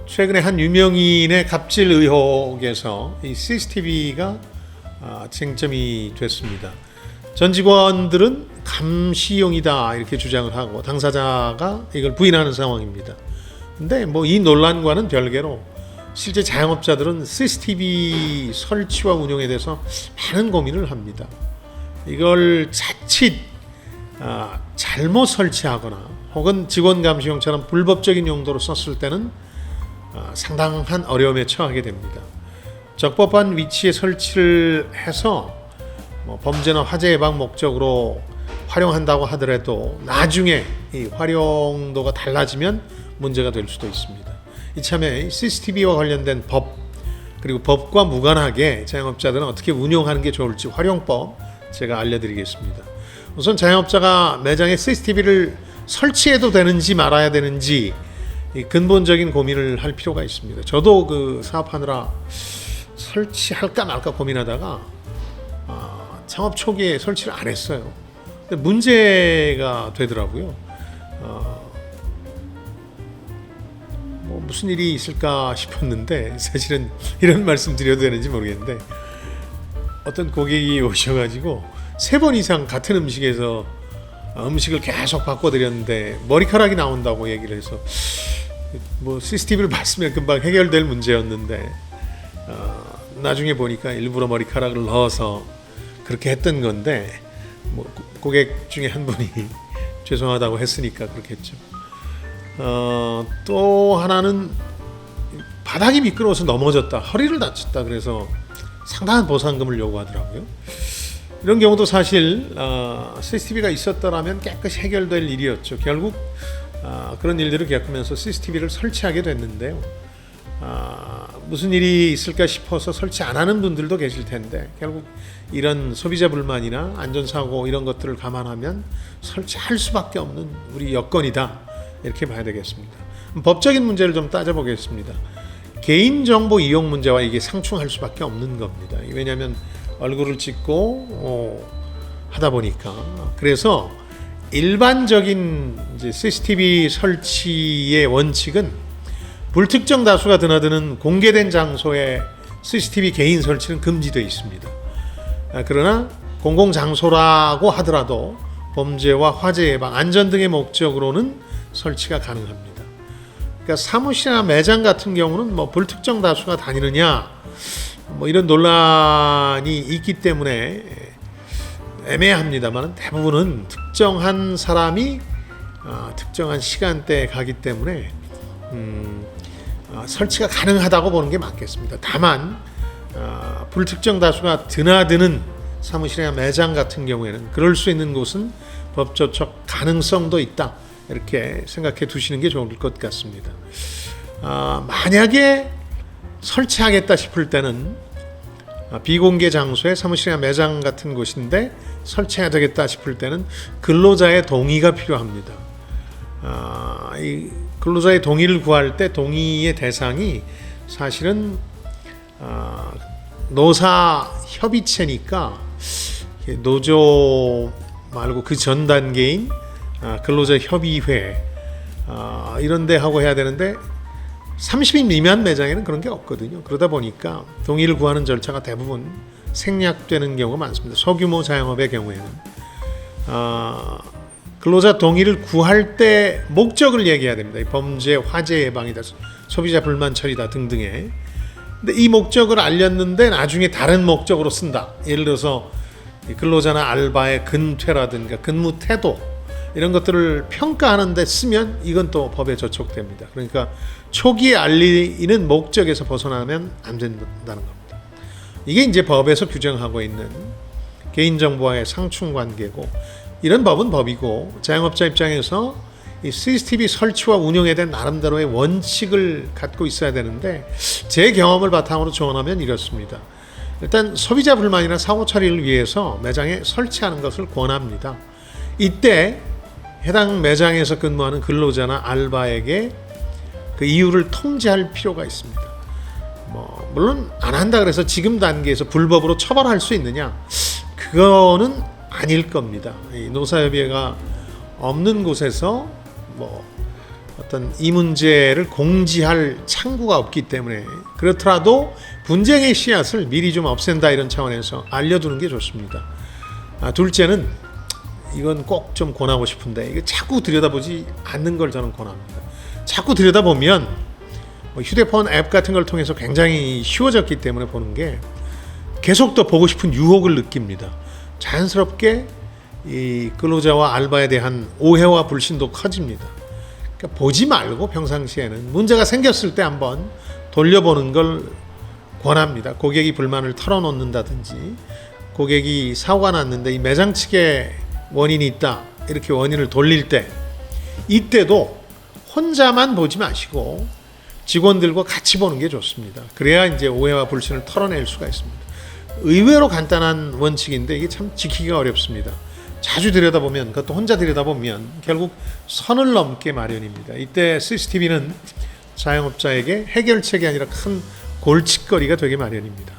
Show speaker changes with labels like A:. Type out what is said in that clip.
A: 최근에 한 유명인의 갑질 의혹에서 이 CCTV가 쟁점이 됐습니다. 전 직원들은 감시용이다 이렇게 주장을 하고 당사자가 이걸 부인하는 상황입니다. 근데 뭐 이 논란과는 별개로 실제 자영업자들은 CCTV 설치와 운영에 대해서 많은 고민을 합니다. 이걸 자칫 잘못 설치하거나 혹은 직원 감시용처럼 불법적인 용도로 썼을 때는 상당한 어려움에 처하게 됩니다. 적법한 위치에 설치를 해서 범죄나 화재 예방 목적으로 활용한다고 하더라도 나중에 이 활용도가 달라지면 문제가 될 수도 있습니다. 이참에 CCTV와 관련된 법 그리고 법과 무관하게 자영업자들은 어떻게 운용하는 게 좋을지 활용법 제가 알려드리겠습니다. 우선 자영업자가 매장에 CCTV를 설치해도 되는지 말아야 되는지 근본적인 고민을 할 필요가 있습니다. 저도 그 사업하느라 설치할까 말까 고민하다가 창업 초기에 설치를 안 했어요. 근데 문제가 되더라고요. 뭐 무슨 일이 있을까 싶었는데 사실은 이런 말씀 드려도 되는지 모르겠는데 어떤 고객이 오셔가지고 3번 이상 같은 음식에서 음식을 계속 바꿔드렸는데 머리카락이 나온다고 얘기를 해서 뭐 CCTV를 봤으면 금방 해결될 문제였는데 나중에 보니까 일부러 머리카락을 넣어서 그렇게 했던 건데 뭐 고객 중에 한 분이 죄송하다고 했으니까 그렇겠죠. 또 하나는 바닥이 미끄러워서 넘어졌다, 허리를 다쳤다 그래서 상당한 보상금을 요구하더라고요. 이런 경우도 사실 CCTV가 있었더라면 깨끗이 해결될 일이었죠. 결국 그런 일들을 겪으면서 CCTV를 설치하게 됐는데요. 무슨 일이 있을까 싶어서 설치 안 하는 분들도 계실 텐데 결국 이런 소비자 불만이나 안전사고 이런 것들을 감안하면 설치할 수밖에 없는 우리 여건이다 이렇게 봐야 되겠습니다. 법적인 문제를 좀 따져보겠습니다. 개인정보 이용 문제와 이게 상충할 수밖에 없는 겁니다. 왜냐하면 얼굴을 찍고 하다 보니까. 그래서 일반적인 이제 CCTV 설치의 원칙은 불특정 다수가 드나드는 공개된 장소에 CCTV 개인 설치는 금지되어 있습니다. 그러나 공공장소라고 하더라도 범죄와 화재 예방, 안전 등의 목적으로는 설치가 가능합니다. 그러니까 사무실이나 매장 같은 경우는 뭐 불특정 다수가 다니느냐 뭐 이런 논란이 있기 때문에 애매합니다만 대부분은 특정한 사람이 특정한 시간대에 가기 때문에 설치가 가능하다고 보는 게 맞겠습니다. 다만 불특정 다수가 드나드는 사무실이나 매장 같은 경우에는 그럴 수 있는 곳은 법조적 가능성도 있다 이렇게 생각해 두시는 게 좋을 것 같습니다. 만약에 설치하겠다 싶을 때는 비공개 장소에 사무실이나 매장 같은 곳인데 설치해야 되겠다 싶을 때는 근로자의 동의가 필요합니다. 이 근로자의 동의를 구할 때 동의의 대상이 사실은 노사 협의체니까 노조 말고 그 전 단계인 근로자 협의회 이런 데 하고 해야 되는데 30인 미만 매장에는 그런 게 없거든요. 그러다 보니까 동의를 구하는 절차가 대부분 생략되는 경우가 많습니다. 소규모 자영업의 경우에는 근로자 동의를 구할 때 목적을 얘기해야 됩니다. 범죄, 화재 예방이다, 소비자 불만 처리다 등등의. 근데 이 목적을 알렸는데 나중에 다른 목적으로 쓴다. 예를 들어서 근로자나 알바의 근퇴라든가 근무 태도 이런 것들을 평가하는 데 쓰면 이건 또 법에 저촉됩니다. 그러니까 초기에 알리는 목적에서 벗어나면 안 된다는 겁니다. 이게 이제 법에서 규정하고 있는 개인정보와의 상충관계고 이런 법은 법이고 자영업자 입장에서 이 CCTV 설치와 운영에 대한 나름대로의 원칙을 갖고 있어야 되는데 제 경험을 바탕으로 조언하면 이렇습니다. 일단 소비자 불만이나 사고 처리를 위해서 매장에 설치하는 것을 권합니다. 이때 해당 매장에서 근무하는 근로자나 알바에게 그 이유를 통지할 필요가 있습니다. 물론 안 한다 그래서 지금 단계에서 불법으로 처벌할 수 있느냐? 그거는 아닐 겁니다. 이 노사협의회가 없는 곳에서 어떤 이 문제를 공지할 창구가 없기 때문에 그렇더라도 분쟁의 씨앗을 미리 좀 없앤다 이런 차원에서 알려두는 게 좋습니다. 둘째는 이건 꼭 좀 권하고 싶은데 이거 자꾸 들여다보지 않는 걸 저는 권합니다. 자꾸 들여다보면 휴대폰 앱 같은 걸 통해서 굉장히 쉬워졌기 때문에 보는 게 계속 더 보고 싶은 유혹을 느낍니다. 자연스럽게 이 근로자와 알바에 대한 오해와 불신도 커집니다. 그러니까 보지 말고 평상시에는 문제가 생겼을 때 한번 돌려보는 걸 권합니다. 고객이 불만을 털어놓는다든지 고객이 사고가 났는데 이 매장 측에 원인이 있다 이렇게 원인을 돌릴 때 이때도 혼자만 보지 마시고 직원들과 같이 보는 게 좋습니다. 그래야 이제 오해와 불신을 털어낼 수가 있습니다. 의외로 간단한 원칙인데 이게 참 지키기가 어렵습니다. 자주 들여다보면 그것도 혼자 들여다보면 결국 선을 넘게 마련입니다. 이때 CCTV는 자영업자에게 해결책이 아니라 큰 골칫거리가 되게 마련입니다.